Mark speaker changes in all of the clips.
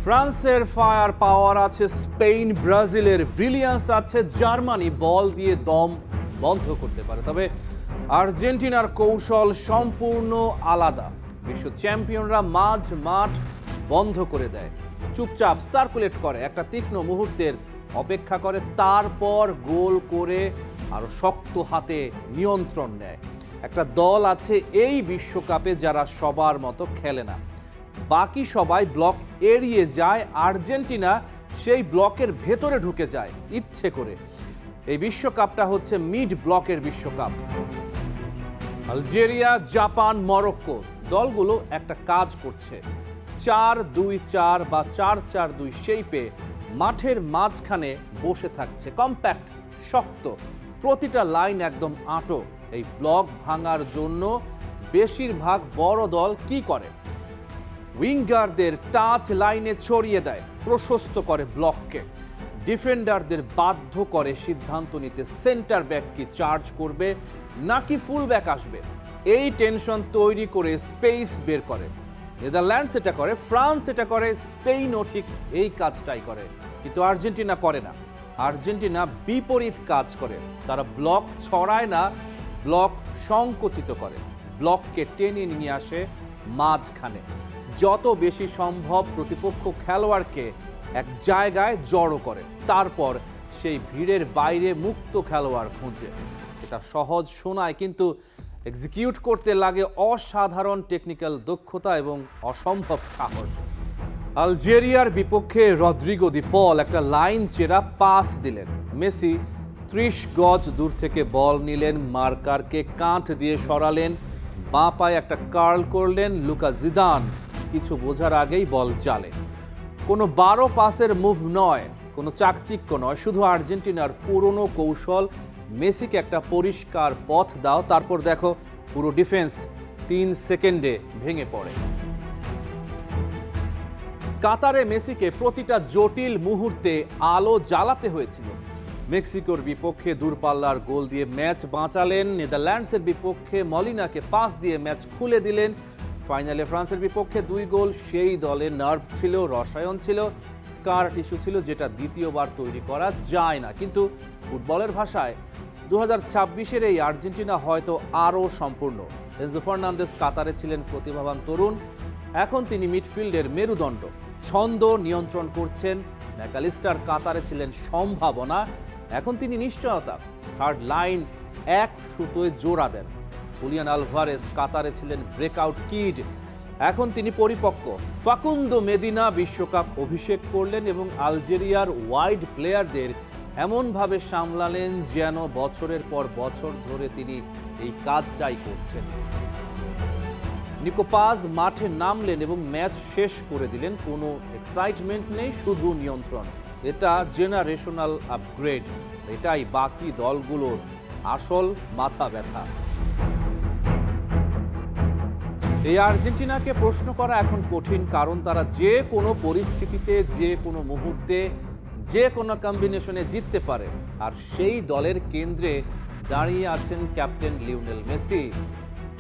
Speaker 1: ফ্রান্সের ফায়ার পাওয়ার আছে, স্পেন ব্রাজিলের ব্রিলিয়ান্স আছে, জার্মানি বল দিয়ে দম বন্ধ করতে পারে। তবে আর্জেন্টিনার কৌশল সম্পূর্ণ আলাদা। বিশ্ব চ্যাম্পিয়নরা মাঠ বন্ধ করে দেয়, চুপচাপ সার্কুলেট করে, একটা তীক্ষ্ণ মুহূর্তের অপেক্ষা করে, তারপর গোল করে আরো শক্ত হাতে নিয়ন্ত্রণ নেয়। একটা দল আছে এই বিশ্বকাপে যারা সবার মতো খেলে না, বাকি সবাই ব্লক এড়িয়ে যায়, আর্জেন্টিনা সেই ব্লকের ভেতরে ঢুকে যায় ইচ্ছে করে। এই বিশ্বকাপটা হচ্ছে মিড ব্লকের বিশ্বকাপ। আলজেরিয়া, জাপান, মরক্কো দলগুলো একটা কাজ করছে, 4-2-4 বা 4-4-2 শেপে মাঠের মাঝখানে বসে থাকছে, কম্প্যাক্ট, শক্ত, প্রতিটা লাইন একদম আঁটো। এই ব্লক ভাঙার জন্য বেশিরভাগ বড় দল কি করে? উইঙ্গারদের টাচ লাইনে ছড়িয়ে দেয়, প্রশস্ত করে ব্লককে, ডিফেন্ডারদের বাধ্য করে সিদ্ধান্ত নিতে সেন্টার ব্যাক কি চার্জ করবে নাকি ফুল ব্যাক আসবে। এই টেনশন তৈরি করে স্পেস বের করে। নেদারল্যান্ডস এটা করে, ফ্রান্স এটা করে, স্পেনও ঠিক এই কাজটাই করে, কিন্তু আর্জেন্টিনা করে না। আর্জেন্টিনা বিপরীত কাজ করে, তারা ব্লক ছড়ায় না, ব্লক সংকুচিত করে, ব্লককে টেনে নিয়ে আসে মাঝখানে, যত বেশি সম্ভব প্রতিপক্ষ খেলোয়াড়কে এক জায়গায় জড়ো করে, তারপর সেই ভিড়ের বাইরে মুক্ত খেলোয়াড় খুঁজে। এটা সহজ শোনায়, কিন্তু এক্সিকিউট করতে লাগে অসাধারণ টেকনিক্যাল দক্ষতা এবং অসম্ভব সাহস। আলজেরিয়ার বিপক্ষে রদ্রিগো দি পল একটা লাইন চেরা পাস দিলেন, মেসি 30 গজ দূর থেকে বল নিলেন, মার্কারকে কাঁধ দিয়ে সরালেন, বাঁ পায়ে একটা কার্ল করলেন, লুকা জিদান কিছু বোঝার আগেই বল জালে। কোনো 12 পাসের মুভ নয়, কোনো চাকচিক্য নয়, শুধু আর্জেন্টিনার পুরনো কৌশল। মেসিকে একটা পরিষ্কার পথ দাও, তারপর দেখো পুরো ডিফেন্স 3 সেকেন্ডে ভেঙে পড়ে। কাতারে মেসিকে প্রতিটা জটিল মুহূর্তে আলো জ্বালাতে হয়েছিল। মেক্সিকোর বিপক্ষে দূরপাল্লার গোল দিয়ে ম্যাচ বাঁচালেন, নেদারল্যান্ডসের বিপক্ষে মলিনাকে পাস দিয়ে ম্যাচ খুলে দিলেন, ফাইনালে ফ্রান্সের বিপক্ষে 2 গোল। সেই দলে নার্ভ ছিল, রসায়ন ছিল, স্কার টিস্যু ছিল, যেটা দ্বিতীয়বার তৈরি করা যায় না। কিন্তু ফুটবলের ভাষায় 2026-এর এই আর্জেন্টিনা হয়তো আরও সম্পূর্ণ। এনজো ফার্নান্দেজ কাতারে ছিলেন প্রতিভাবান তরুণ, এখন তিনি মিডফিল্ডের মেরুদণ্ড, ছন্দ নিয়ন্ত্রণ করছেন। ম্যাকালিস্টার কাতারে ছিলেন সম্ভাবনা, এখন তিনি নিশ্চয়তা, থার্ড লাইন এক সুতোয় জোড়া দেন। হুলিয়ান আলভারেজ কাতারে ছিলেন ব্রেকআউট কিড, এখন তিনি পরিপক্ক। ফাকুন্দো মেদিনা বিশ্বকাপ অভিষেক করলেন এবং আলজেরিয়ার ওয়াইড প্লেয়ারদের এমনভাবে সামলালেন যেন বছরের পর বছর ধরে তিনি এই কাজটাই করছেন। নিকো পাজ মাঠে নামলেন এবং ম্যাচ শেষ করে দিলেন, কোনো এক্সাইটমেন্ট নেই, শুধু নিয়ন্ত্রণ। এটা জেনারেশনাল আপগ্রেড, এটাই বাকি দলগুলোর আসল মাথা ব্যথা। এই আর্জেন্টিনাকে প্রশ্ন করা এখন কঠিন, কারণ তারা যে কোনো পরিস্থিতিতে, যে কোনো মুহূর্তে, যে কোনো কম্বিনেশনে জিততে পারে। আর সেই দলের কেন্দ্রে দাঁড়িয়ে আছেন ক্যাপ্টেন লিওনেল মেসি।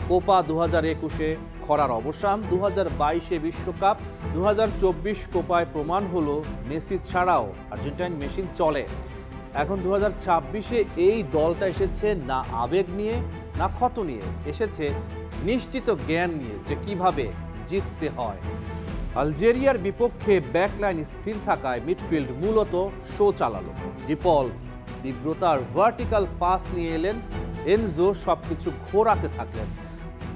Speaker 1: কোপা 2021-এ খরার অবসান, 2022-এ বিশ্বকাপ, 2024 কোপায় প্রমাণ হলো মেসি ছাড়াও আর্জেন্টাইন মেশিন চলে। এখন 2026-এ এই দলটা এসেছে না আবেগ নিয়ে, না ক্ষত নিয়ে, এসেছে নিশ্চিত জ্ঞান নিয়ে যে কিভাবে জিততে হয়। আলজেরিয়ার বিপক্ষে ব্যাকলাইন স্থির থাকায় মিডফিল্ড মূলত শো চালালো। ডিপল তীব্রতার ভার্টিক্যাল পাস নিয়ে এলেন, এনজো সবকিছু ঘোরাতে থাকলেন,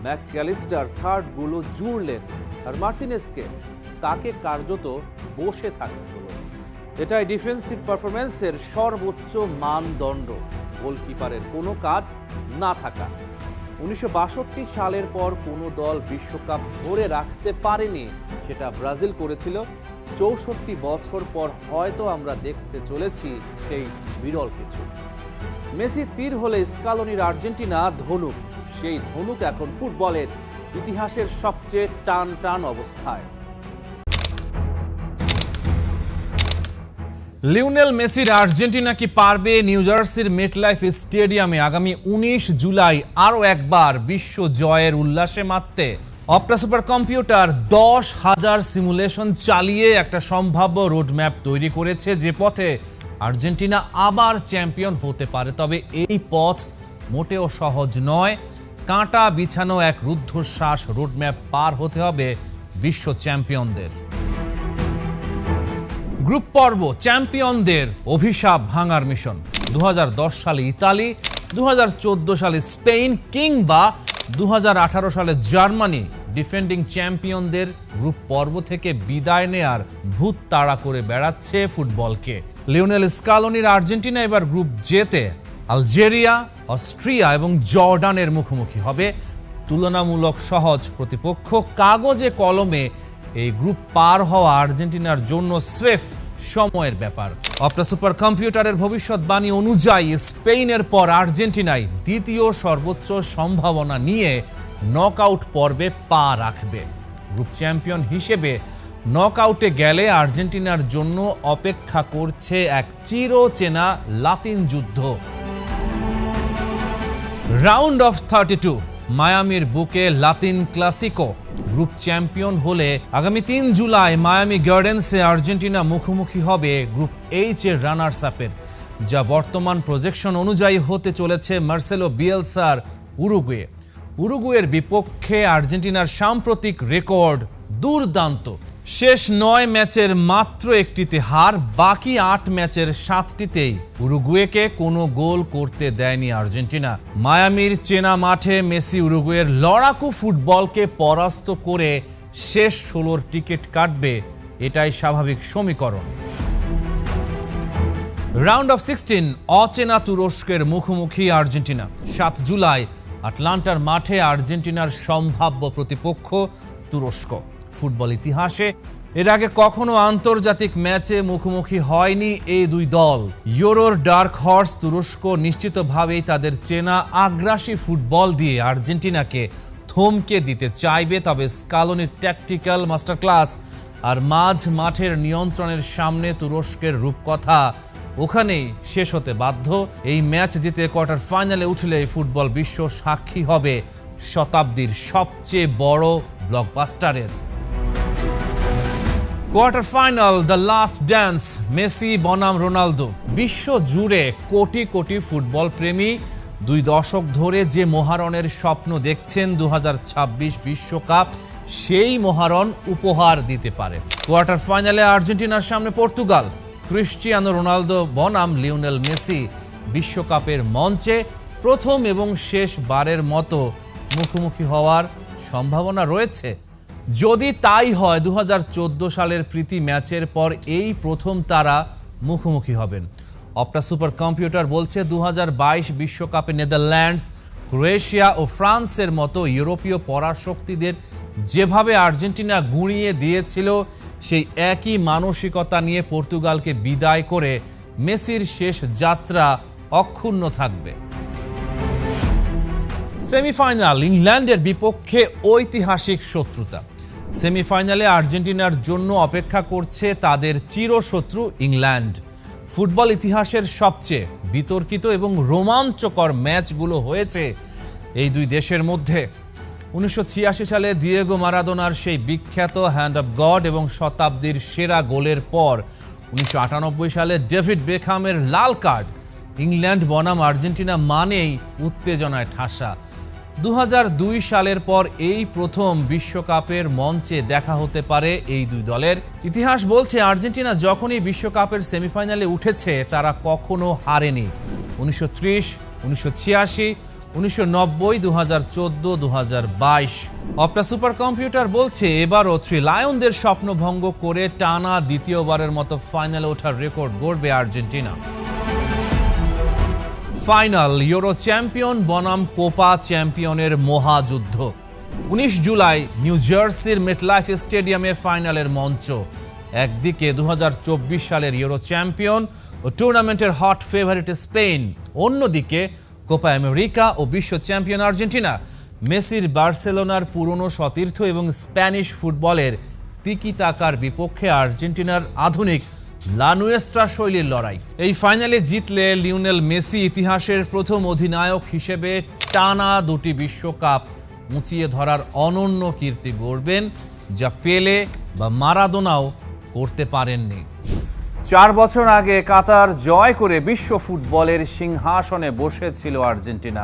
Speaker 1: ম্যাকঅ্যালিস্টার থার্ডগুলো জুড়লেন, আর মার্টিনেজকে তাকে কার্যত বসে থাকতে হলো। এটাই ডিফেন্সিভ পারফরমেন্সের সর্বোচ্চ মানদণ্ড, গোলকিপারের কোনো কাজ না থাকা। 1962 সালের পর কোনো দল বিশ্বকাপ ধরে রাখতে পারেনি, সেটা ব্রাজিল করেছিল। 64 বছর পর হয়তো আমরা দেখতে চলেছি সেই বিরল কিছু। মেসি তীর হলে স্কালোনির আর্জেন্টিনা ধনুক, সেই ধনুক এখন ফুটবলের ইতিহাসের সবচেয়ে টান অবস্থায়। লিওনেল মেসির আর্জেন্টিনা কি পারবে নিউ জার্সির মেটলাইফ স্টেডিয়ামে আগামী 19 জুলাই আরও একবার বিশ্ব জয়ের উল্লাসে মাততে? অপটা সুপার কম্পিউটার 10,000 সিমুলেশন চালিয়ে একটা সম্ভাব্য রোডম্যাপ তৈরি করেছে, যে পথে আর্জেন্টিনা আবার চ্যাম্পিয়ন হতে পারে। তবে এই পথ মোটেও সহজ নয়। কাঁটা বিছানো এক রুদ্ধশ্বাস রোডম্যাপ পার হতে হবে বিশ্ব চ্যাম্পিয়নদের। গ্রুপ পর্ব চ্যাম্পিয়নদের অভিশাপ ভাঙার মিশন। 2010 সালে ইতালি, 2014 সালে স্পেন কিংবা 2018 সালে জার্মানি ডিফেন্ডিং চ্যাম্পিয়নদের গ্রুপ পর্ব থেকে বিদায় নেয়ার ভূত তাড়া করে বেড়াচ্ছে ফুটবলকে। লিওনেল স্কালোনির আর্জেন্টিনা এবার গ্রুপ জেতে আলজেরিয়া, অস্ট্রিয়া এবং জর্ডানের মুখোমুখি হবে। তুলনামূলক সহজ প্রতিপক্ষ। কাগজে কলমে এই গ্রুপ পার হওয়া আর্জেন্টিনার জন্য স্রেফ সময়ের ব্যাপার। অপটা সুপার কম্পিউটারের ভবিষ্যৎবাণী অনুযায়ী স্পেনের পর আর্জেন্টিনায় দ্বিতীয় সর্বোচ্চ সম্ভাবনা নিয়ে নকআউট পর্বে পা রাখবে। গ্রুপ চ্যাম্পিয়ন হিসেবে নকআউটে গেলে আর্জেন্টিনার জন্য অপেক্ষা করছে এক চিরচেনা লাতিন যুদ্ধ। রাউন্ড অফ 32 মায়ামির বুকে লাতিন ক্লাসিকো। গ্রুপ চ্যাম্পিয়ন হলে আগামী 3 জুলাই মায়ামি গার্ডেন্সে আর্জেন্টিনা মুখোমুখি হবে গ্রুপ এইচ এর রানার্স আপের, যা বর্তমান প্রজেকশন অনুযায়ী হতে চলেছে মার্সেলো বিয়েলসার উরুগুয়ে। উরুগুয়ের বিপক্ষে আর্জেন্টিনার সাম্প্রতিক রেকর্ড দুর্দান্ত। শেষ 9 ম্যাচের মাত্র একটিতে হার, বাকি 8 ম্যাচের 7টিতেই উরুগুয়েকে কোনো গোল করতে দেয়নি আর্জেন্টিনা। মায়ামির চেনা মাঠে মেসি উরুগুয়ের লড়াকু ফুটবলকে পরাস্ত করে শেষ 16-র টিকিট কাটবে, এটাই স্বাভাবিক সমীকরণ। রাউন্ড অফ 16 অচেনা তুরস্কের মুখোমুখি আর্জেন্টিনা। 7 জুলাই আটলান্টার মাঠে আর্জেন্টিনার সম্ভাব্য প্রতিপক্ষ তুরস্ক। ফুটবল ইতিহাসে এর আগে কখনো আন্তর্জাতিক ম্যাচে মুখোমুখি হয়নি এই দুই দল। ইউরোর ডার্ক হর্স তুরস্ক নিশ্চিতভাবেই তাদের চেনা আগ্রাসী ফুটবল দিয়ে আর্জেন্টিনাকে থমকে দিতে চাইবে। তবে স্কালোনির ট্যাকটিক্যাল মাস্টার ক্লাস আর মাঝ মাঠের নিয়ন্ত্রণের সামনে তুরস্কের রূপকথা ওখানেই শেষ হতে বাধ্য। এই ম্যাচ জিতে কোয়ার্টার ফাইনালে উঠলে ফুটবল বিশ্ব সাক্ষী হবে শতাব্দীর সবচেয়ে বড় ব্লকবাস্টারের। Quarter final, the last dance, Messi বনাম রোনালদো। বিশ্ব জুড়ে কোটি কোটি ফুটবল প্রেমী 2 দশক ধরে যে মহারণের স্বপ্ন দেখছেন 2026 বিশ্বকাপ, সেই মহারণ উপহার দিতে পারে। কোয়ার্টার ফাইনালে আর্জেন্টিনার সামনে পর্তুগাল, ক্রিস্টিয়ানো রোনালদো বনাম লিওনেল মেসি বিশ্বকাপের মঞ্চে প্রথম এবং শেষ বারের মতো মুখোমুখি হওয়ার সম্ভাবনা রয়েছে। যদি তাই হয় 2014 সালের প্রীতি ম্যাচের পর এই প্রথম তারা মুখোমুখি হবেন। অপটা সুপার কম্পিউটার বলছে 2022 বিশ্বকাপে নেদারল্যান্ডস, ক্রোয়েশিয়া ও ফ্রান্সের মতো ইউরোপীয় পরাশক্তিদের যেভাবে আর্জেন্টিনা গুঁড়িয়ে দিয়েছিল, সেই একই মানসিকতা নিয়ে পর্তুগালকে বিদায় করে মেসির শেষ যাত্রা অক্ষুণ্ণ থাকবে। সেমিফাইনাল, ইংল্যান্ডের বিপক্ষে ঐতিহাসিক শত্রুতা। সেমিফাইনালে আর্জেন্টিনার জন্য অপেক্ষা করছে তাদের চিরশত্রু ইংল্যান্ড। ফুটবল ইতিহাসের সবচেয়ে বিতর্কিত এবং রোমাঞ্চকর ম্যাচগুলো হয়েছে এই দুই দেশের মধ্যে। 1986 সালে দিয়েগো মারাদোনার সেই বিখ্যাত হ্যান্ড অফ গড এবং শতাব্দীর সেরা গোলের পর 1998 সালে ডেভিড বেকহামের লাল কার্ড। ইংল্যান্ড বনাম আর্জেন্টিনা মানেই উত্তেজনায় ঠাসা। 2002 সালের পর এই প্রথম বিশ্বকাপের মঞ্চে দেখা হতে পারে এই দুই দলের। ইতিহাস বলছে আর্জেন্টিনা যখনই বিশ্বকাপের সেমিফাইনালে উঠেছে তারা কখনো হারেনি। 1930, 1986, 1990, 2014, 2022। অপটা সুপার কম্পিউটার বলছে এবারও থ্রি লায়নদের স্বপ্নভঙ্গ করে টানা দ্বিতীয়বারের মতো ফাইনালে ওঠার রেকর্ড গড়বে আর্জেন্টিনা। ফাইনাল, ইউরো চ্যাম্পিয়ন বনাম কোপা চ্যাম্পিয়নের মহাযুদ্ধ। 19 জুলাই নিউ জার্সির মেটলাইফ স্টেডিয়ামে ফাইনালের মঞ্চ। একদিকে 2024 সালের ইউরো চ্যাম্পিয়ন ও টুর্নামেন্টের হট ফেভারিট স্পেন, অন্যদিকে কোপা আমেরিকা ও বিশ্ব চ্যাম্পিয়ন আর্জেন্টিনা। মেসির বার্সেলোনার পুরনো সতীর্থ এবং স্প্যানিশ ফুটবলের তিকি টাকার বিপক্ষে আর্জেন্টিনার আধুনিক লা নুয়েস্ত্রা শৈলীর লড়াই। এই ফাইনালে জিতলে লিওনেল মেসি ইতিহাসের প্রথম অধিনায়ক হিসেবে টানা 2টি বিশ্বকাপ উঁচিয়ে ধরার অনন্য কীর্তি গড়বেন, যা পেলে বা মারাদোনাও করতে পারেননি। 4 বছর আগে কাতার জয় করে বিশ্ব ফুটবলের সিংহাসনে বসেছিল আর্জেন্টিনা।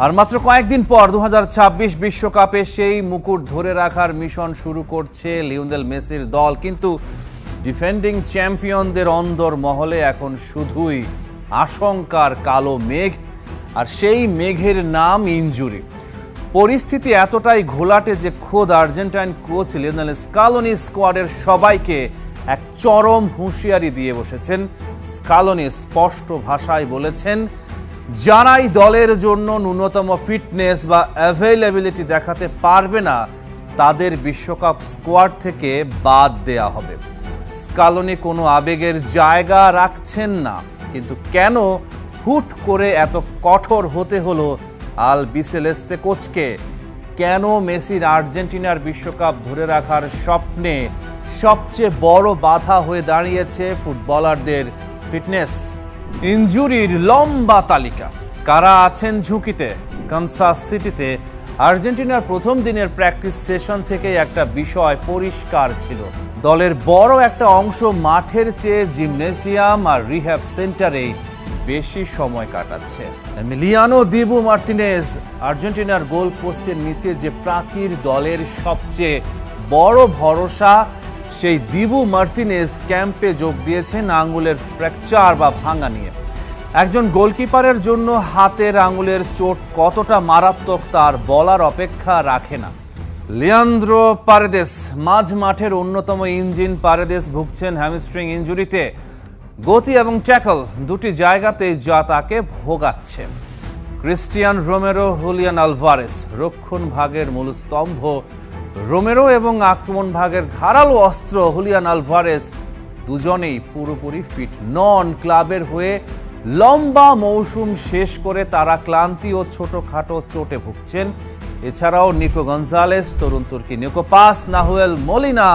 Speaker 1: আর মাত্র কয়েকদিন পর 2026 বিশ্বকাপে সেই মুকুট ধরে রাখার মিশন শুরু করছে লিওনেল মেসির দল। কিন্তু ডিফেন্ডিং চ্যাম্পিয়নদের অন্দর মহলে এখন শুধুই আশঙ্কার কালো মেঘ, আর সেই মেঘের নাম ইনজুরি। পরিস্থিতি এতটাই ঘোলাটে যে খোদ আর্জেন্টাইন কোচ লিওনেল স্কালোনি স্কোয়াডের সবাইকে এক চরম হুঁশিয়ারি দিয়ে বসেছেন। স্কালোনি স্পষ্ট ভাষায় বলেছেন, যারাই দলের জন্য ন্যূনতম ফিটনেস বা অ্যাভেলেবিলিটি দেখাতে পারবে না, তাদের বিশ্বকাপ স্কোয়াড থেকে বাদ দেয়া হবে। স্কালোনি কোনো আবেগের জায়গা রাখছেন না, কিন্তু কেন হুট করে এত কঠোর হতে হলো আল বিসেলেস্তে কোচকে? কেন মেসির আর্জেন্টিনার বিশ্বকাপ ধরে রাখার স্বপ্নে সবচেয়ে বড় বাধা হয়ে দাঁড়িয়েছে ফুটবলারদের ফিটনেস? ইনজুরির লম্বা তালিকা। কারা আছেন ঝুঁকিতে? কানসাস সিটিতে আর্জেন্টিনার প্রথম দিনের প্র্যাকটিস সেশন থেকে একটা বিষয় পরিষ্কার ছিল, দলের বড় একটা অংশ মাঠের চেয়ে জিমনেসিয়াম আর রিহ্যাব সেন্টারেই বেশি সময় কাটাচ্ছে। এমিলিয়ানো দিবু মার্তিনেজ, আর্জেন্টিনার গোল পোস্টের নিচে যে প্রাচীর দলের সবচেয়ে বড় ভরসা, সেই দিবু মার্তিনেজ ক্যাম্পে যোগ দিয়েছেন আঙ্গুলের ফ্র্যাকচার বা ভাঙা নিয়ে। একজন গোলকিপারের জন্য হাতের আঙ্গুলের চোট কতটা মারাত্মক তার বলার অপেক্ষা রাখে না। লিয়ান্দ্রো পারেদেস, মাঝ মাঠের অন্যতম ইঞ্জিন পারেদেস ভুগছেন হ্যামস্ট্রিং ইনজুরিতে। গতি এবং ট্যাকল দুটি জায়গাতেই যা তাকে ভোগাচ্ছে। ক্রিস্টিয়ান রোমেরো, হুলিয়ান আলভারেস, রক্ষণ ভাগের মূল স্তম্ভ রোমেরো এবং আক্রমণ ভাগের ধারালো অস্ত্র হুলিয়ান আলভারেস দুজনেই পুরোপুরি ফিট নন। ক্লাবের হয়ে লম্বা মৌসুম শেষ করে তারা ক্লান্তি ও ছোটখাটো চোটে ভুগছেন। এছাড়াও নিকো গনজালেস, তরুণ তুর্কি নিকো পাস, নাহুয়েল মলিনা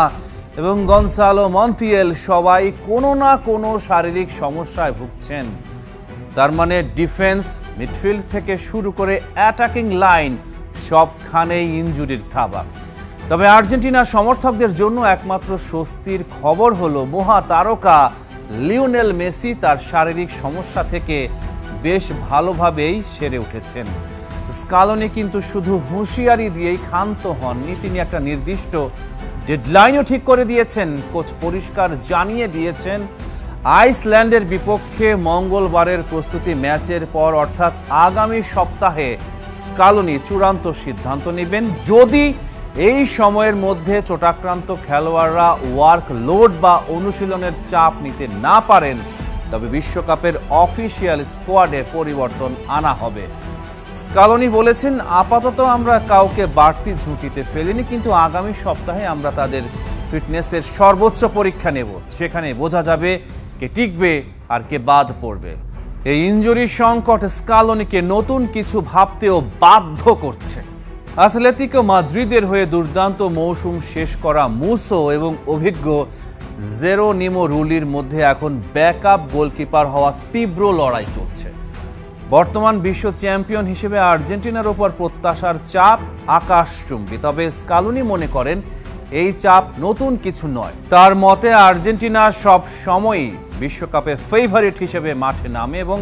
Speaker 1: এবং গনসালো মন্তিয়েল সবাই কোনো না কোনো শারীরিক সমস্যায় ভুগছেন। তার মানে ডিফেন্স, মিডফিল্ড থেকে শুরু করে অ্যাটাকিং লাইন সবখানেই ইনজুরির থাবা। তবে আর্জেন্টিনার সমর্থকদের জন্য একমাত্র স্বস্তির খবর হলো মহাতারকা লিওনেল মেসি তার শারীরিক সমস্যা থেকে বেশ ভালোভাবেই সেরে উঠেছেন। স্কালোনি কিন্তু শুধু হুঁশিয়ারি দিয়েই ক্ষান্ত হননি, তিনি একটা নির্দিষ্ট ডেডলাইনও ঠিক করে দিয়েছেন। কোচ পরিষ্কার জানিয়ে দিয়েছেন, আইসল্যান্ডের বিপক্ষে মঙ্গলবারের প্রস্তুতি ম্যাচের পর অর্থাৎ আগামী সপ্তাহে স্কালোনি চূড়ান্ত সিদ্ধান্ত নেবেন। যদি এই সময়ের মধ্যে চোটাক্রান্ত খেলোয়াড়রা ওয়ার্কলোড বা অনুশীলনের চাপ নিতে না পারেন, তবে বিশ্বকাপের অফিসিয়াল স্কোয়াডে পরিবর্তন আনা হবে। স্কালোনি বলেছেন, আপাতত আমরা কাউকে বাড়তি ঝুঁকিতে ফেলিনি, কিন্তু আগামী সপ্তাহে আমরা তাদের ফিটনেসের সর্বোচ্চ পরীক্ষা নেব। সেখানে বোঝা যাবে কে টিকবে আর কে বাদ পড়বে। এই ইনজুরি সংকট স্কালোনিকে নতুন কিছু ভাবতেও বাধ্য করছে। অ্যাথলেটিকো মাদ্রিদের হয়ে দুর্দান্ত মৌসুম শেষ করা মুসো এবং অভিজ্ঞ জেরোনিমো রুলির মধ্যে এখন ব্যাকআপ গোলকিপার হওয়া তীব্র লড়াই চলছে। বর্তমান বিশ্ব চ্যাম্পিয়ন হিসেবে আর্জেন্টিনার ওপর প্রত্যাশার চাপ আকাশচুম্বী। তবে স্কালোনি মনে করেন এই চাপ নতুন কিছু নয়। তার মতে আর্জেন্টিনা সব সময়ই বিশ্বকাপে ফেভারিট হিসেবে মাঠে নামে এবং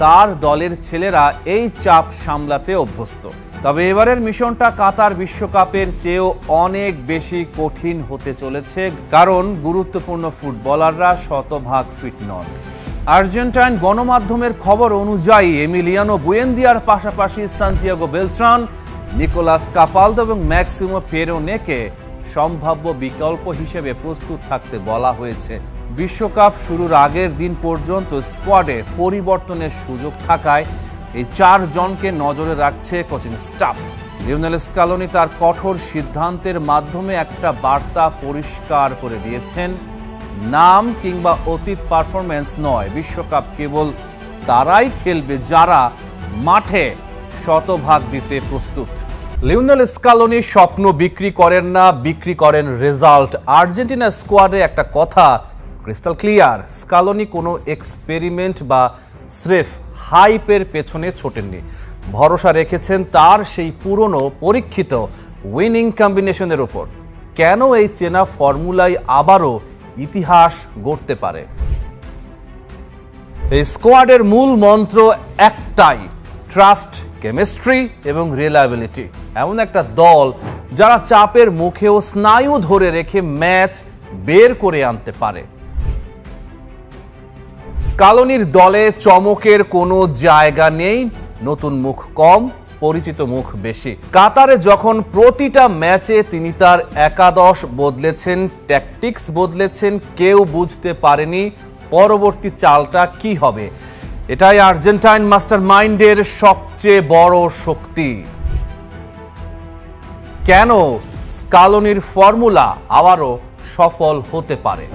Speaker 1: তার দলের ছেলেরা এই চাপ সামলাতে অভ্যস্ত। তবে এবারের মিশনটা কাতার বিশ্বকাপের চেয়েও অনেক বেশি কঠিন হতে চলেছে, কারণ গুরুত্বপূর্ণ ফুটবলাররা শতভাগ ফিট নন। আর্জেন্টাইন গণমাধ্যমের খবর অনুযায়ী এমিলিয়ানো বুয়েন্দিয়ার পাশাপাশি সান্তিয়াগো বেলট্রান, নিকোলাস কাপালদো এবং ম্যাক্সিমো পেরোনেকে সম্ভাব্য বিকল্প হিসেবে প্রস্তুত থাকতে বলা হয়েছে। বিশ্বকাপ শুরুর আগের দিন পর্যন্ত স্কোয়াডে পরিবর্তনের সুযোগ থাকায় এই 4 জনকে নজরে রাখছে কোচিং স্টাফ। লিওনেল স্কালোনি তার কঠোর সিদ্ধান্তের মাধ্যমে একটা বার্তা পরিষ্কার করে দিয়েছেন, নাম কিংবা অতীত পারফরম্যান্স নয়, বিশ্বকাপ কেবল তারাই খেলবে যারা মাঠে শতভাগ দিতে প্রস্তুত। লিওনেল স্কালোনি স্বপ্ন বিক্রি করেন না, বিক্রি করেন রেজাল্ট। আর্জেন্টিনা স্কোয়াডে একটা কথা ক্রিস্টাল ক্লিয়ার, স্কালোনি কোনো এক্সপেরিমেন্ট বা স্রেফ হাইপের পেছনে ছোটেননি। ভরসা রেখেছেন তার সেই পুরনো পরীক্ষিত উইনিং কম্বিনেশনের উপর। কেন এই চেনা ফর্মুলাই আবারও ইতিহাস গড়তে পারে? এই স্কোয়াডের মূল মন্ত্র একটাই, ট্রাস্ট, কেমিস্ট্রি এবং রিলায়েবিলিটি। এমন একটা দল যারা চাপের মুখেও স্নায়ু ধরে রেখে ম্যাচ বের করে আনতে পারে। স্কালোনির দলে চমকের কোনো জায়গা নেই, নতুন মুখ কম, পরিচিত মুখ বেশি। কাতারে যখন প্রতিটা ম্যাচে তিনি তার একাদশ বদলেছেন, ট্যাকটিক্স বদলেছেন, কেউ বুঝতে পারেনি পরবর্তী চালটা কি হবে। এটাই আর্জেন্টাইন মাস্টার মাইন্ডের সবচেয়ে বড় শক্তি। কেন স্কালোনির ফর্মুলা আবারও সফল হতে পারে?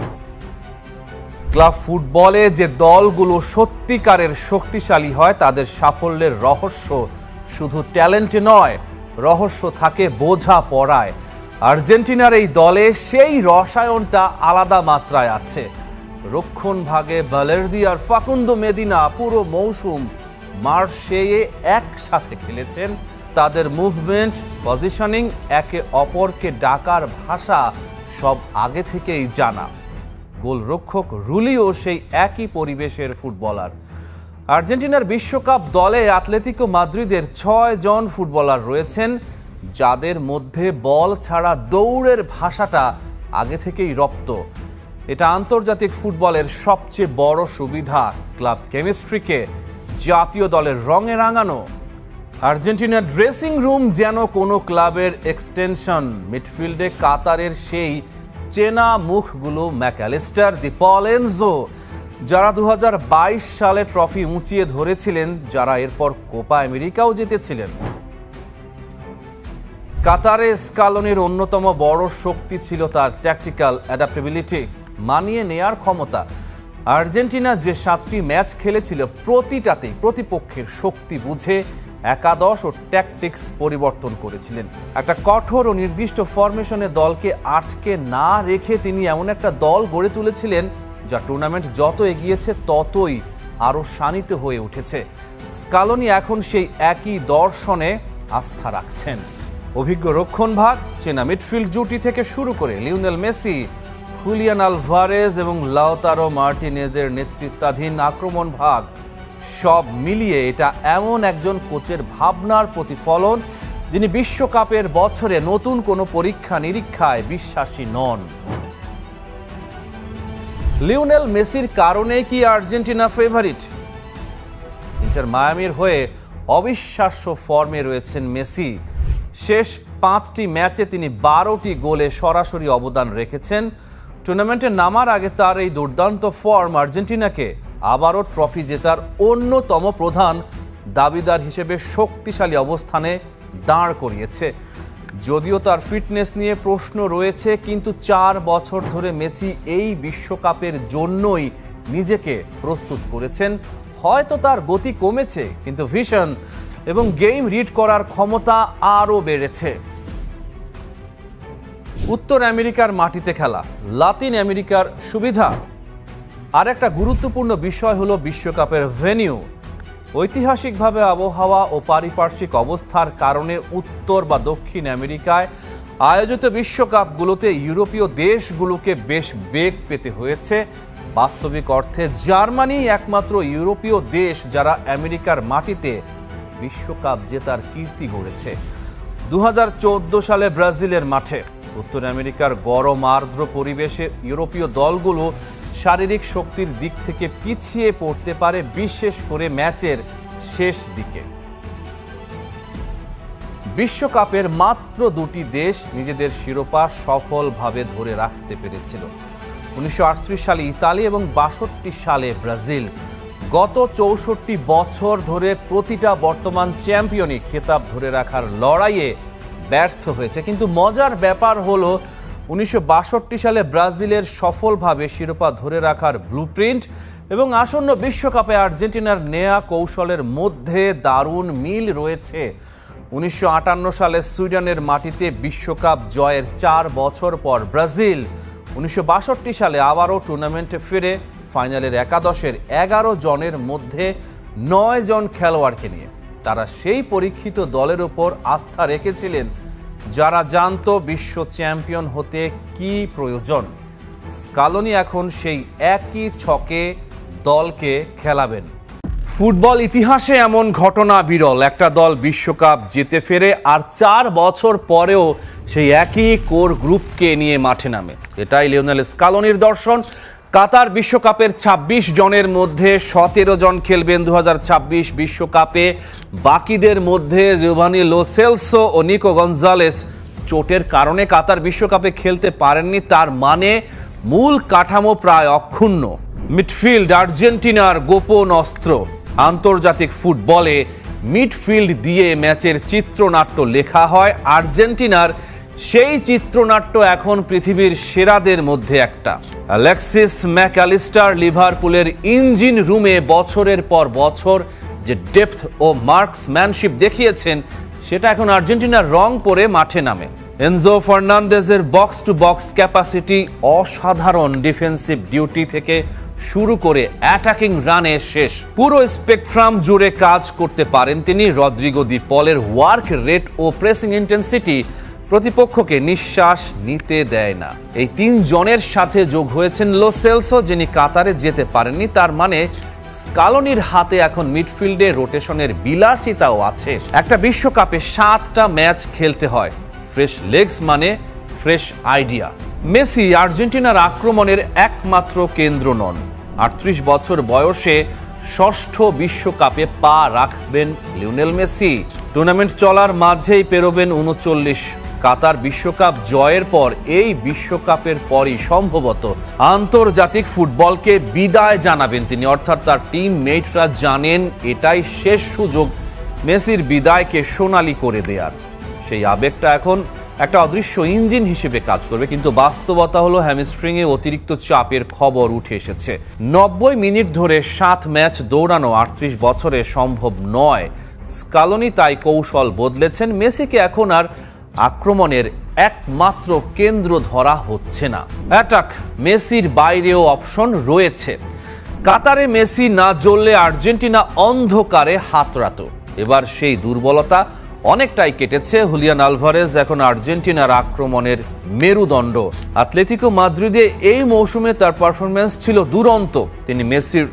Speaker 1: ক্লাব ফুটবলে যে দলগুলো সত্যিকারের শক্তিশালী হয় তাদের সাফল্যের রহস্য শুধু ট্যালেন্টে নয়, রহস্য থাকে বোঝাপড়ায়। আর্জেন্টিনার এই দলে সেই রসায়নটা আলাদা মাত্রায় আছে। রক্ষণ ভাগে ভালের্দি আর ফাকুন্দো মেদিনা পুরো মৌসুম মার্সেয়ে একসাথে খেলেছেন। তাদের মুভমেন্ট, পজিশনিং, একে অপরকে ডাকার ভাষা সব আগে থেকেই জানা। গোলরক্ষক রুলিও সেই একই পরিবেশের ফুটবলার। আর্জেন্টিনার বিশ্বকাপ দলে আতলেতিকো মাদ্রিদের 6 জন ফুটবলার রয়েছেন, যাদের মধ্যে বল ছাড়া দৌড়ের ভাষাটা আগে থেকেই রপ্ত। এটা আন্তর্জাতিক ফুটবলের সবচেয়ে বড় সুবিধা, ক্লাব কেমিস্ট্রিকে জাতীয় দলের রঙে রাঙানো। আর্জেন্টিনার ড্রেসিং রুম যেন কোনো ক্লাবের এক্সটেনশন। মিডফিল্ডে কাতারের সেই চেনা মুখগুলো, ম্যাকঅ্যালিস্টার, দি পল এনজো, যারা 2022 সালে ট্রফি উঁচিয়ে ধরেছিলেন, যারা এরপর কোপা আমেরিকাও জিতেছিলেন। কাতারে স্কালোনির অন্যতম বড় শক্তি ছিল তার ট্যাকটিক্যাল অ্যাডাপ্টেবিলিটি, মানিয়ে নেয়ার ক্ষমতা। আর্জেন্টিনা যে 7টি ম্যাচ খেলেছিল প্রতিটাতেই প্রতিপক্ষের শক্তি বুঝে একাদশ ও ট্যাকটিক্স পরিবর্তন করেছিলেন। একটা কঠোর ও নির্দিষ্ট ফরমেশনে দলকে আটকে না রেখে তিনি এমন একটা দল গড়ে তুলেছিলেন যা টুর্নামেন্ট যত এগিয়েছে ততই আরও শানিত হয়ে উঠেছে। স্কালোনি এখন সেই একই দর্শনে আস্থা রাখছেন। অভিজ্ঞ রক্ষণভাগ, চেনা মিডফিল্ড জুটি থেকে শুরু করে লিওনেল মেসি, হুলিয়ান আলভারেজ এবং লাউতারো মার্টিনেজের নেতৃত্বাধীন আক্রমণ ভাগ, সব মিলিয়ে এটা এমন একজন কোচের ভাবনার প্রতিফলন যিনি বিশ্বকাপের বছরে নতুন কোনো পরীক্ষা নিরীক্ষায় বিশ্বাসী নন। লিওনেল মেসির কারণেই কি আর্জেন্টিনা ফেভারিট? ইন্টার মায়ামির হয়ে অবিশ্বাস্য ফর্মে রয়েছেন মেসি। শেষ 5টি ম্যাচে তিনি 12টি গোলে সরাসরি অবদান রেখেছেন। টুর্নামেন্টে নামার আগে তার এই দুর্দান্ত ফর্ম আর্জেন্টিনাকে আবারও ট্রফি জেতার অন্যতম প্রধান দাবিদার হিসেবে শক্তিশালী অবস্থানে দাঁড় করিয়েছে। যদিও তার ফিটনেস নিয়ে প্রশ্ন রয়েছে, কিন্তু 4 বছর ধরে মেসি এই বিশ্বকাপের জন্যই নিজেকে প্রস্তুত করেছেন। হয়তো তার গতি কমেছে, কিন্তু ভিশন এবং গেম রিড করার ক্ষমতা আরও বেড়েছে। উত্তর আমেরিকার মাটিতে খেলা, লাতিন আমেরিকার সুবিধা। আর একটা গুরুত্বপূর্ণ বিষয় হলো বিশ্বকাপের ভেন্যু। ঐতিহাসিকভাবে আবহাওয়া ও পারিপার্শ্বিক অবস্থার কারণে উত্তর বা দক্ষিণ আমেরিকায় আয়োজিত বিশ্বকাপগুলোতে ইউরোপীয় দেশগুলোকে বেশ বেগ পেতে হয়েছে। বাস্তবিক অর্থে জার্মানি একমাত্র ইউরোপীয় দেশ যারা আমেরিকার মাটিতে বিশ্বকাপ জেতার কীর্তি গড়েছে। 2014 সালে ব্রাজিলের মাঠে উত্তর আমেরিকার গরম আর্দ্র পরিবেশে ইউরোপীয় দলগুলো শারীরিক শক্তির দিক থেকে পিছিয়ে পড়তে পারে, বিশেষ করে ম্যাচের শেষ দিকে। বিশ্বকাপের মাত্র 2টি দেশ নিজেদের শিরোপা সফলভাবে ধরে রাখতে পেরেছিল, 1938 সালে ইতালি এবং 62 সালে ব্রাজিল। গত 64 বছর ধরে প্রতিটা বর্তমান চ্যাম্পিয়নই খেতাব ধরে রাখার লড়াইয়ে ব্যর্থ হয়েছে। কিন্তু মজার ব্যাপার হলো 1962 সালে ব্রাজিলের সফলভাবে শিরোপা ধরে রাখার ব্লুপ্রিন্ট এবং আসন্ন বিশ্বকাপে আর্জেন্টিনার নেয়া কৌশলের মধ্যে দারুণ মিল রয়েছে। 1958 সালে সুইডেনের মাটিতে বিশ্বকাপ জয়ের 4 বছর পর ব্রাজিল 1962 সালে আবারও টুর্নামেন্টে ফিরে ফাইনালের একাদশের 11 জনের মধ্যে 9 জন খেলোয়াড়কে নিয়ে। তারা সেই পরীক্ষিত দলের ওপর আস্থা রেখেছিলেন যারা জানতো বিশ্ব চ্যাম্পিয়ন হতে কি প্রয়োজন। স্কালোনি এখন সেই একই ছকে দলকে খেলাবেন। ফুটবল ইতিহাসে এমন ঘটনা বিরল, একটা দল বিশ্বকাপ জিতে ফেরে আর 4 বছর পরেও সেই একই কোর গ্রুপকে নিয়ে মাঠে নামে। এটাই লিওনেল স্কালোনির দর্শন। কাতার বিশ্বকাপের 26 জনের মধ্যে 17 জন খেলবেন 2026 বিশ্বকাপে। বাকিদের মধ্যে জিওভানি লো সেলসো ও নিকো গঞ্জালেস চোটের কারণে কাতার বিশ্বকাপে খেলতে পারেননি। তার মানে মূল কাঠামো প্রায় অক্ষুণ্ণ। মিডফিল্ড আর্জেন্টিনার গোপন অস্ত্র। আন্তর্জাতিক ফুটবলে মিডফিল্ড দিয়ে ম্যাচের চিত্রনাট্য লেখা হয়। আর্জেন্টিনার সেই চিত্রনাট্য এখন পৃথিবীর সেরাদের মধ্যে একটা। অ্যালেক্সিস ম্যাকঅ্যালিস্টার লিভারপুলের ইঞ্জিন রুমে বছরের পর বছর যে ডেপথ ও মার্কসম্যানশিপ দেখিয়েছেন, সেটা এখন আর্জেন্টিনার রং পরে মাঠে নামে। এনজো ফার্নান্দেজের বক্স টু বক্স ক্যাপাসিটি, অসাধারণ ডিফেন্সিভ ডিউটি থেকে শুরু করে অ্যাটাকিং রানে শেষ পুরো স্পেকট্রাম জুড়ে কাজ করতে পারেন তিনি। রদ্রিগো দি পলের ওয়ার্ক রেট ও প্রেসিং ইন্টেন্সিটি প্রতিপক্ষকে নিঃশ্বাস নিতে দেয় না। এই 3 জনের সাথে যোগ হয়েছেন লো সেলসো, যিনি কাতারে যেতে পারেননি। তার মানে স্কালোনির হাতে এখন মিডফিল্ডে রোটেশনের বিলাসিতাও আছে। একটা বিশ্বকাপে 7টা ম্যাচ খেলতে হয়। ফ্রেশ লেগস মানে ফ্রেশ আইডিয়া। মেসি আর্জেন্টিনার আক্রমণের একমাত্র কেন্দ্র নন। 38 বছর বয়সে 6ষ্ঠ বিশ্বকাপে পা রাখবেন লিওনেল মেসি। টুর্নামেন্ট চলার মাঝেই পেরোবেন 39। কাতার বিশ্বকাপ জয়ের পর এই বিশ্বকাপের পরই সম্ভবত আন্তর্জাতিক ফুটবলকে বিদায় জানাবেন তিনি। অর্থাৎ তার টিম মেটরা জানেন এটাই শেষ সুযোগ মেসির বিদায়কে সোনালি করে দেয়ার। সেই আবেগটা এখন একটা অদৃশ্য ইঞ্জিন হিসেবে কাজ করবে। কিন্তু বাস্তবতা হলো হ্যামস্ট্রিংয়ে অতিরিক্ত চাপের খবর উঠে এসেছে। 90 মিনিট ধরে 7 ম্যাচ দৌড়ানো 38 বছরে সম্ভব নয়। স্কালোনি তাই কৌশল বদলেছেন। মেসিকে এখন আর আক্রমণের একমাত্র কেন্দ্র ধরা হচ্ছে না। অ্যাটাক মেসির বাইরেও অপশন রয়েছে। কাতারে মেসি না জ্বললে আর্জেন্টিনা অন্ধকারে হাতড়াতো। এবার সেই দুর্বলতা অনেকটাই কেটেছে। হুলিয়ান আলভারেজ এখন আর্জেন্টিনার আক্রমণের মেরুদণ্ড। আতলেতিকো মাদ্রিদে এই মৌসুমে তার পারফরম্যান্স ছিল দুরন্ত। তিনি মেসির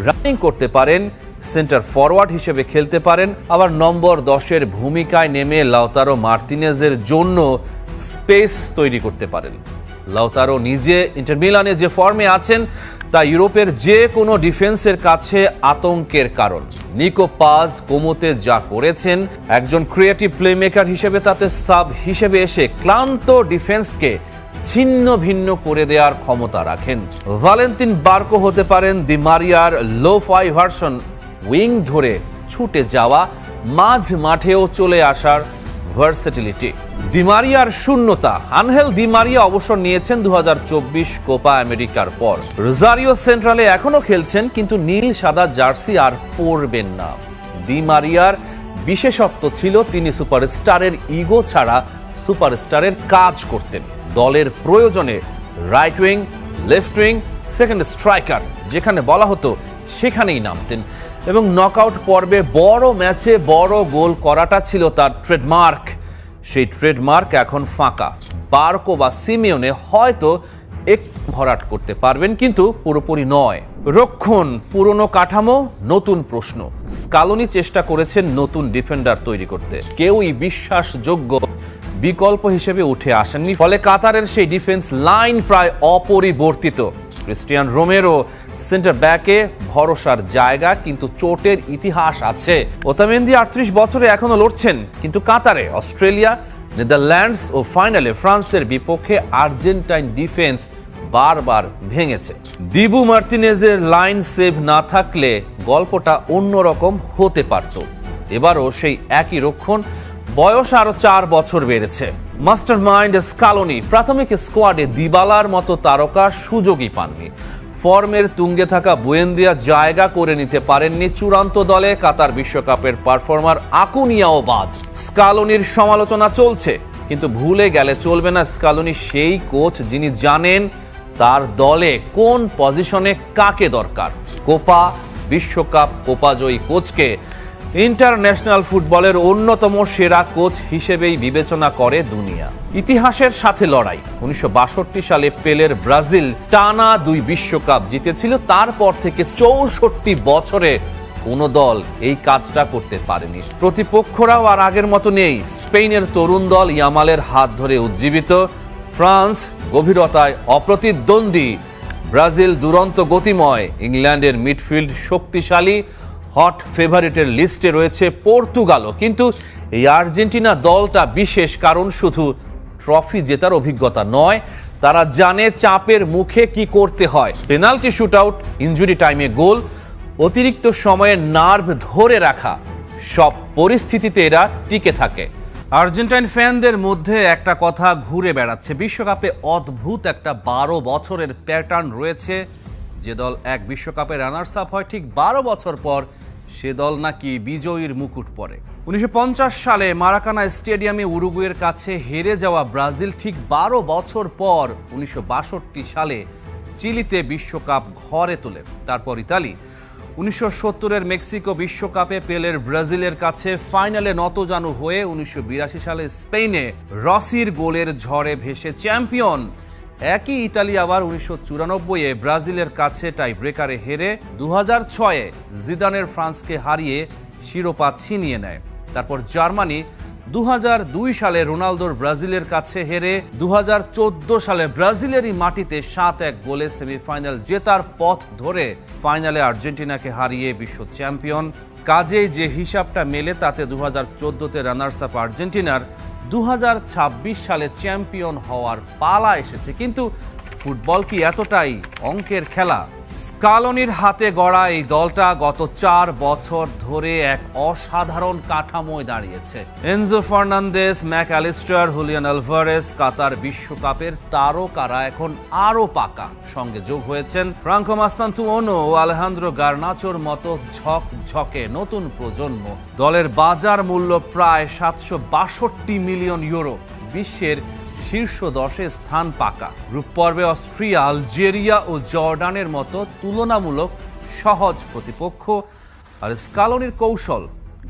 Speaker 1: রানিং করতে পারেন, সেন্টার ফরওয়ার্ড হিসেবে খেলতে পারেন, আবার নম্বর 10-এর ভূমিকায় নেমে লাউতারো মার্তিনেজের জন্য স্পেস তৈরি করতে পারেন। লাউতারো নিজে ইন্টার মিলানে যে ফর্মে আছেন তা ইউরোপের যে কোনো ডিফেন্সের কাছে আতঙ্কের কারণ। নিকো পাজ কোমোতে যা করেছেন, একজন ক্রিয়েটিভ প্লেমেকার হিসেবে তাতে সাব হিসেবে এসে ক্লান্ত ডিফেন্সকে ছিন্ন ভিন্ন করে দেওয়ার ক্ষমতা রাখেন। ভ্যালেন্তিন বার্কো হতে পারেন দি মারিয়ার লো-ফাই ভার্সন। উইং ধরে ছুটে যাওয়া, মাঝ মাঠেও চলে আসার ভার্সেটিলিটি। দি মারিয়ার শূন্যতা। আনহেল দি মারিয়া অবসর নিয়েছেন 2024 কোপা আমেরিকার পর। রোজারিও সেন্ট্রালে এখনো খেলছেন, কিন্তু নীল সাদা জার্সি আর পরবেন না। দি মারিয়ার বিশেষত্ব ছিল তিনি সুপারস্টারের ইগো ছাড়া সুপারস্টারের কাজ করতেন। দলের প্রয়োজনে right wing, left wing, second striker যেখানে বলা হতো সেখানেই নামতেন। এবং নকআউট পর্বে বড় ম্যাচে বড় গোল করাটা ছিল তার ট্রেডমার্ক। সেই ট্রেডমার্ক এখন ফাঁকা। বার্কো বা সিমিওনে হয়তো এক ভরাট করতে পারবেন, কিন্তু পুরোপুরি নয়। রক্ষণ, পুরনো কাঠামো, নতুন প্রশ্ন। স্কালোনি চেষ্টা করেছেন নতুন ডিফেন্ডার তৈরি করতে। কেউই বিশ্বাসযোগ্য বিকল্প হিসেবে উঠে আসেননি। ফলে কাতারের সেই ডিফেন্স লাইন প্রায় অপরিবর্তিত। ক্রিস্টিয়ান রোমেরো সেন্টার ব্যাকে ভরসার জায়গা, কিন্তু চোটের ইতিহাস আছে। ওতামেন্দি 38 বছরে এখনো লড়ছেন, কিন্তু কাতারে, অস্ট্রেলিয়া, নেদারল্যান্ডস ও ফাইনালে ফ্রান্সের বিপক্ষে আর্জেন্টাইন ডিফেন্স বারবার ভেঙেছে। দিবু মার্তিনেজের লাইন সেভ না থাকলে গল্পটা অন্যরকম হতে পারত। এবারও সেই একই রক্ষণ, বয়স আরো 4 বছর বেড়েছে। মাস্টার মাইন্ড স্কালোনি প্রাথমিক স্কোয়াডে দিবালার মতো তারকা সুযোগই পাননি। ফর্মের তুঙ্গে থাকা বুয়েন্দিয়া জায়গা করে নিতে পারেননি চূড়ান্ত দলে। কাতার বিশ্বকাপের পারফর্মার আকুনিয়াও বাদ। স্কালোনির সমালোচনা চলছে, কিন্তু ভুলে গেলে চলবে না স্কালোনি সেই কোচ যিনি জানেন তার দলে কোন পজিশনে কাকে দরকার। কোপা, বিশ্বকাপ, কোপা জয়ী কোচকে ইন্টারন্যাশনাল ফুটবলের অন্যতম সেরা কোচ হিসেবেই বিবেচনা করে দুনিয়া। ইতিহাসের সাথে লড়াই। 1962 সালে পেলের ব্রাজিল টানা 2 বিশ্বকাপ জিতেছিল। তারপর থেকে 64 বছরে কোনো দল এই কাজটা করতে পারেনি। প্রতিপক্ষরাও আর আগের মতো নেই। স্পেনের তরুণ দল ইয়ামালের হাত ধরে উজ্জীবিত, ফ্রান্স গভীরতায় অপ্রতিদ্বন্দ্বী, ব্রাজিল দুরন্ত গতিময়, ইংল্যান্ডের মিডফিল্ড শক্তিশালী, হট ফেভারিটের লিস্টে রয়েছে পর্তুগালও। কিন্তু এই আর্জেন্টিনা দলটা বিশেষ, কারণ শুধু ট্রফি জেতার অভিজ্ঞতা নয়, তারা জানে চাপের মুখে কি করতে হয়। পেনাল্টি শুটআউট, ইনজুরি টাইমে গোল, অতিরিক্ত সময়ে নার্ভ ধরে রাখা, সব পরিস্থিতিতে এরা টিকে থাকে। আর্জেন্টাইন ফ্যানদের মধ্যে একটা কথা ঘুরে বেড়াচ্ছে, বিশ্বকাপে অদ্ভুত একটা 12 বছরের প্যাটার্ন রয়েছে। যে দল এক বিশ্বকাপে রানার্স আপ হয়, ঠিক 12 বছর পর সে দল নাকি বিজয়ীর মুকুট পরে। 1950 সালে মারাকানা স্টেডিয়ামে উরুগুয়ের কাছে হেরে যাওয়া ব্রাজিল ঠিক 12 বছর পর 1962 সালে চিলিতে বিশ্বকাপ ঘরে তোলে। তারপর ইতালি 1970-এর মেক্সিকো বিশ্বকাপে পেলের ব্রাজিলের কাছে ফাইনালে নতজানু হয়ে 1982 সালে স্পেনে রসির গোলের ঝড়ে ভেসে চ্যাম্পিয়ন। একই ইতালি আবার 1994-এ ব্রাজিলের কাছে টাই ব্রেকারে হেরে 2006-এ জিদানের ফ্রান্সকে হারিয়ে শিরোপা ছিনিয়ে নেয়। তারপর জার্মানি 2002 সালে রোনালদোর ব্রাজিলের কাছে হেরে 2014 সালে ব্রাজিলেরই মাটিতে 7-1 গোলে সেমিফাইনাল জেতার পথ ধরে ফাইনালে আর্জেন্টিনাকে হারিয়ে বিশ্ব চ্যাম্পিয়ন। কাজেই যে হিসাবটা মেলে তাতে 2014-তে রানার্স আপ আর্জেন্টিনার 2026 সালে চ্যাম্পিয়ন হওয়ার পালা এসেছে। কিন্তু ফুটবল কি এতটাই অঙ্কের খেলা? স্কালোনির হাতে গড়া এই দলটা গত 4 বছর ধরে এক অসাধারণ কাঠামোয় দাঁড়িয়েছে। Enzo Fernandez, MacAllister, Julian Alvarez, Qatar বিশ্বকাপের তারকারা এখন আরো পাকা। সঙ্গে যোগ হয়েছেন ফ্রাঙ্কো মাস্তান্তুওনো ও আলেহান্দ্রো গার্নাচোর মতো ঝকঝকে নতুন প্রজন্ম। দলের বাজার মূল্য প্রায় 762 মিলিয়ন ইউরো। বিশ্বের শীর্ষ 10-এ স্থান পাকা। গ্রুপ পর্বে অস্ট্রিয়া, আলজেরিয়া ও জর্ডানের মতো তুলনামূলক সহজ প্রতিপক্ষ। আর স্কালোনির কৌশল,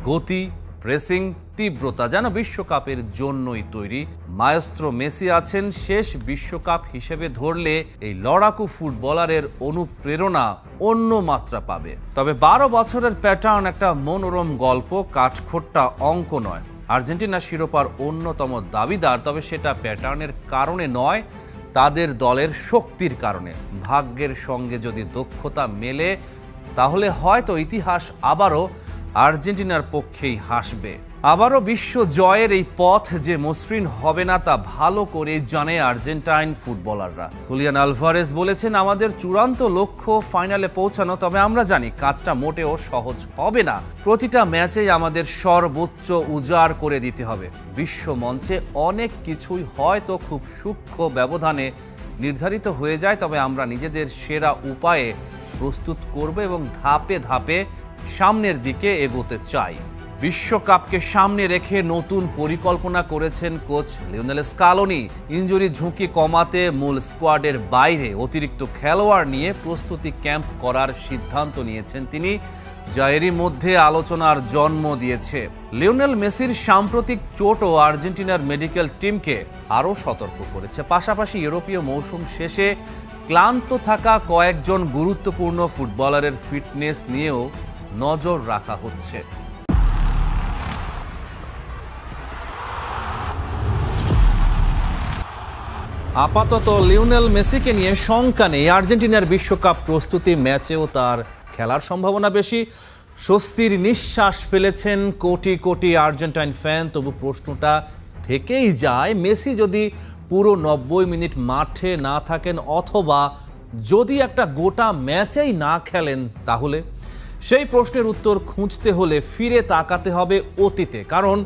Speaker 1: গতি, প্রেসিং, তীব্রতা যেন বিশ্বকাপের জন্যই তৈরি। মায়েস্ত্রো মেসি আছেন শেষ বিশ্বকাপ হিসেবে ধরলে এই লড়াকু ফুটবলারের অনুপ্রেরণা অন্য মাত্রা পাবে। তবে 12 বছরের প্যাটার্ন একটা মনোরম গল্প, কাঠখোট্টা অঙ্ক নয়। আর্জেন্টিনা শিরোপার অন্যতম দাবিদার, তবে সেটা প্যাটার্নের কারণে নয়, তাদের দলের শক্তির কারণে। ভাগ্যের সঙ্গে যদি দক্ষতা মেলে তাহলে হয়তো ইতিহাস আবারও আর্জেন্টিনার পক্ষেই হাসবে। আবারও বিশ্ব জয়ের এই পথ যে মসৃণ হবে না তা ভালো করে জানে আর্জেন্টাইন ফুটবলাররা। হুলিয়ান আলভারেস বলেছেন, আমাদের চূড়ান্ত লক্ষ্য ফাইনালে পৌঁছানো, তবে আমরা জানি কাজটা মোটেও সহজ হবে না। প্রতিটা ম্যাচেই আমাদের সর্বোচ্চ উজাড় করে দিতে হবে। বিশ্ব মঞ্চে অনেক কিছুই হয়তো খুব সূক্ষ্ম ব্যবধানে নির্ধারিত হয়ে যায়, তবে আমরা নিজেদের সেরা উপায়ে প্রস্তুত করব এবং ধাপে ধাপে সামনের দিকে এগোতে চাই। বিশ্বকাপকে সামনে রেখে নতুন পরিকল্পনা করেছেন কোচ লিওনেল স্কালোনি। ইনজুরি ঝুঁকি কমাতে মূল স্কোয়াডের বাইরে অতিরিক্ত খেলোয়াড় নিয়ে প্রস্তুতি ক্যাম্প করার সিদ্ধান্ত নিয়েছেন তিনি, যা এরই মধ্যে আলোচনার জন্ম দিয়েছে। লিওনেল মেসির সাম্প্রতিক চোটও আর্জেন্টিনার মেডিকেল টিমকে আরও সতর্ক করেছে। পাশাপাশি ইউরোপীয় মৌসুম শেষে ক্লান্ত থাকা কয়েকজন গুরুত্বপূর্ণ ফুটবলারের ফিটনেস নিয়েও নজর রাখা হচ্ছে। আপাতত লিওনেল মেসিকে নিয়ে শঙ্কা নেই। আর্জেন্টিনার বিশ্বকাপ প্রস্তুতি ম্যাচেও তার খেলার সম্ভাবনা বেশি। স্বস্তির নিঃশ্বাস ফেলেছেন কোটি কোটি আর্জেন্টাইন ফ্যান। তবু প্রশ্নটা থেকেই যায়, মেসি যদি পুরো 90 মিনিট মাঠে না থাকেন অথবা যদি একটা গোটা ম্যাচেই না খেলেন, তাহলে সেই প্রশ্নের উত্তর খুঁজতে হলে ফিরে তাকাতে হবে অতীতে। কারণ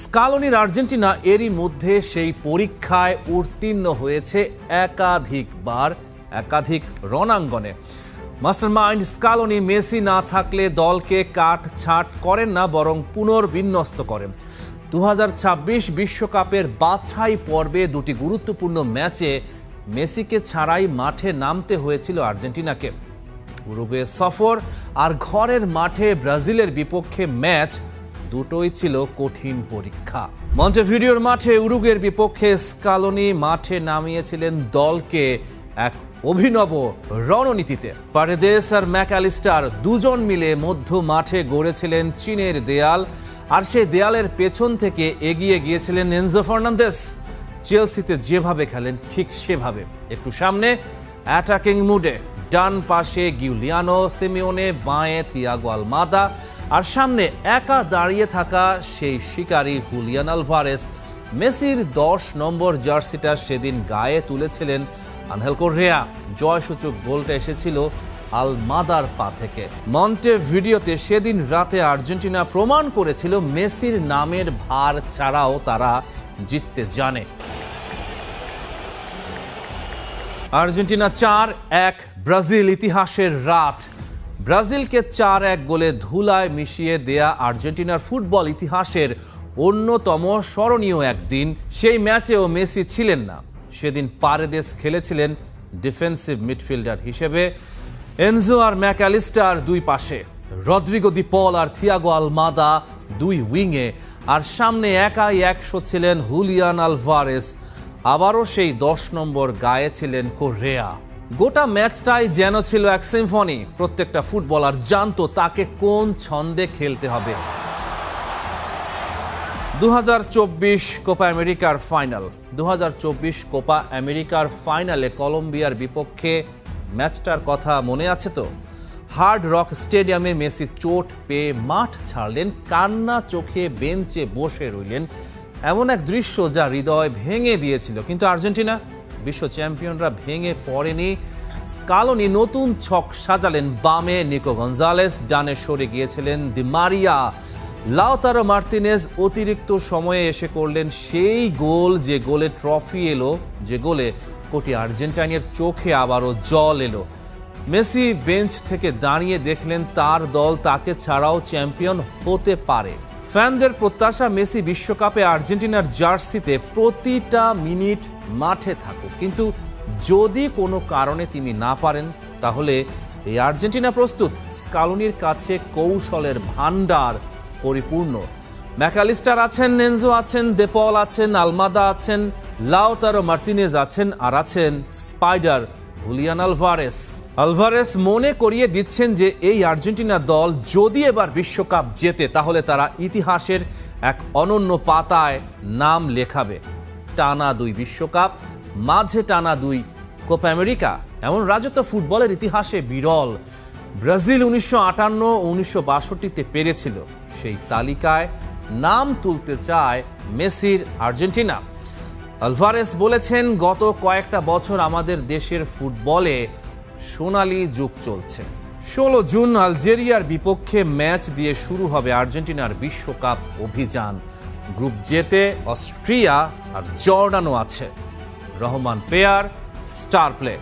Speaker 1: স্কালোনির আর্জেন্টিনা এরই মধ্যে সেই পরীক্ষায় উত্তীর্ণ হয়েছে একাধিকবার, একাধিক রণাঙ্গনে। মাস্টারমাইন্ড স্কালোনি মেসি না থাকলে দলকে কাটছাঁট করেন না, বরং পুনর্বিন্যস্ত করেন। 2026 বিশ্বকাপের বাছাই পর্বে দুটি গুরুত্বপূর্ণ ম্যাচে মেসিকে ছাড়াই মাঠে নামতে হয়েছিল আর্জেন্টিনাকে। উরুগুয়ে সফর আর ঘরের মাঠে ব্রাজিলের বিপক্ষে ম্যাচ, দুটোই ছিল কঠিন পরীক্ষা। মন্টেভিডিওর মাঠে উরুগুয়ের বিপক্ষে স্কালোনি মাঠে নামিয়েছিলেন দলকে এক অভিনব রণনীতিতে। পারেদেস আর ম্যাকঅ্যালিস্টার দুজন মিলে মধ্য মাঠে গড়েছিলেন চীনের দেয়াল, আর সেই দেয়ালের পেছন থেকে এগিয়ে গিয়েছিলেন এনজো ফার্নান্দেস। চেলসিতে যেভাবে খেলেন ঠিক সেভাবে, একটু সামনে অ্যাটাকিং মুডে, ডান পাশে গিউলিয়ানো সিমিওনে, বাঁয়ে থিয়াগো আলমাদা, আর সামনে একা দাঁড়িয়ে থাকা সেই শিকারী হুলিয়ান আলভারেস। মেসির 10 নম্বর জার্সিটা সেদিন গায়ে তুলেছিলেন আনহেল কোর্রেয়া। জয়সূচক গোলটা এসেছিল আলমাদার পা থেকে। মন্টেভিডিওতে সেদিন রাতে আর্জেন্টিনা প্রমাণ করেছিল মেসির নামের ভার ছাড়াও তারা জিততে জানে। আর্জেন্টিনা 4-1 ব্রাজিল, ইতিহাসের রাত। ব্রাজিলকে 4-1 গোলে ধুলায় মিশিয়ে দেয়া আর্জেন্টিনার ফুটবল ইতিহাসের অন্যতম স্মরণীয় একদিন। সেই ম্যাচেও মেসি ছিলেন না, সেদিন পারেদেস খেলেছিলেন ডিফেন্সিভ মিডফিল্ডার হিসেবে। এনজো আর ম্যাকঅ্যালিস্টার দুই পাশে, রদ্রিগো দি পল আর থিয়াগো আলমাদা দুই উইংয়ে, আর সামনে একাই 100 ছিলেন হুলিয়ান আলভারেস। আবারও সেই 10 নম্বর গায়ে ছিলেন কোর্রেয়া। গোটা ম্যাচটাই যেন ছিল এক সিম্ফনি। প্রত্যেকটা ফুটবলার জানতো তাকে কোন ছন্দে খেলতে হবে। 2024 কোপা আমেরিকার ফাইনাল। 2024 কোপা আমেরিকার ফাইনালে কলম্বিয়ার বিপক্ষে ম্যাচটার কথা মনে আছে তো? হার্ড রক স্টেডিয়ামে মেসি চোট পেয়ে মাঠ ছাড়লেন, কান্না চোখে বেঞ্চে বসে রইলেন। এমন এক দৃশ্য যা হৃদয় ভেঙে দিয়েছিল। কিন্তু আর্জেন্টিনা, বিশ্ব চ্যাম্পিয়নরা ভেঙে পড়েনি। স্কালোনি নতুন ছক সাজালেন। বামে নিকো গঞ্জালেস, ডানে সরে গিয়েছিলেন দি মারিয়া। লাউতারো মার্তিনেজ অতিরিক্ত সময়ে এসে করলেন সেই গোল, যে গোলে ট্রফি এলো, যে গোলে কোটি আর্জেন্টাইনের চোখে আবারও জল এলো। মেসি বেঞ্চ থেকে দাঁড়িয়ে দেখলেন তার দল তাকে ছাড়াও চ্যাম্পিয়ন হতে পারে। ফ্যানদের প্রত্যাশা মেসি বিশ্বকাপে আর্জেন্টিনার জার্সিতে প্রতিটা মিনিট মাঠে থাকুক, কিন্তু যদি কোনো কারণে তিনি না পারেন, তাহলে এই আর্জেন্টিনা প্রস্তুত। স্কালোনির কাছে কৌশলের ভান্ডার পরিপূর্ণ। ম্যাকঅ্যালিস্টার আছেন, এনজো আছেন, দে পল আছেন, আলমাদা আছেন, লাউতারো মার্তিনেজ আছেন, আর আছেন স্পাইডার হুলিয়ান আলভারেস। আলভারেস মনে করিয়ে দিচ্ছেন যে এই আর্জেন্টিনা দল যদি এবার বিশ্বকাপ জেতে, তাহলে তারা ইতিহাসের এক অনন্য পাতায় নাম লেখাবে। টানা 2 বিশ্বকাপ, মাঝে টানা 2 কোপা আমেরিকা, এমন রাজত্ব ফুটবলের ইতিহাসে বিরল। ব্রাজিল 1958 ও 1962-তে পেরেছিল, সেই তালিকায় নাম তুলতে চায় মেসির আর্জেন্টিনা। আলভারেস বলেছেন, গত কয়েকটা বছর আমাদের দেশের ফুটবলে সোনালী যুগ চলছে। 16 জুন আলজেরিয়ার বিপক্ষে ম্যাচ দিয়ে শুরু হবে আর্জেন্টিনার বিশ্বকাপ অভিযান। গ্রুপ জেতে অস্ট্রিয়া আর জর্ডানও আছে। Rahman pair, star play.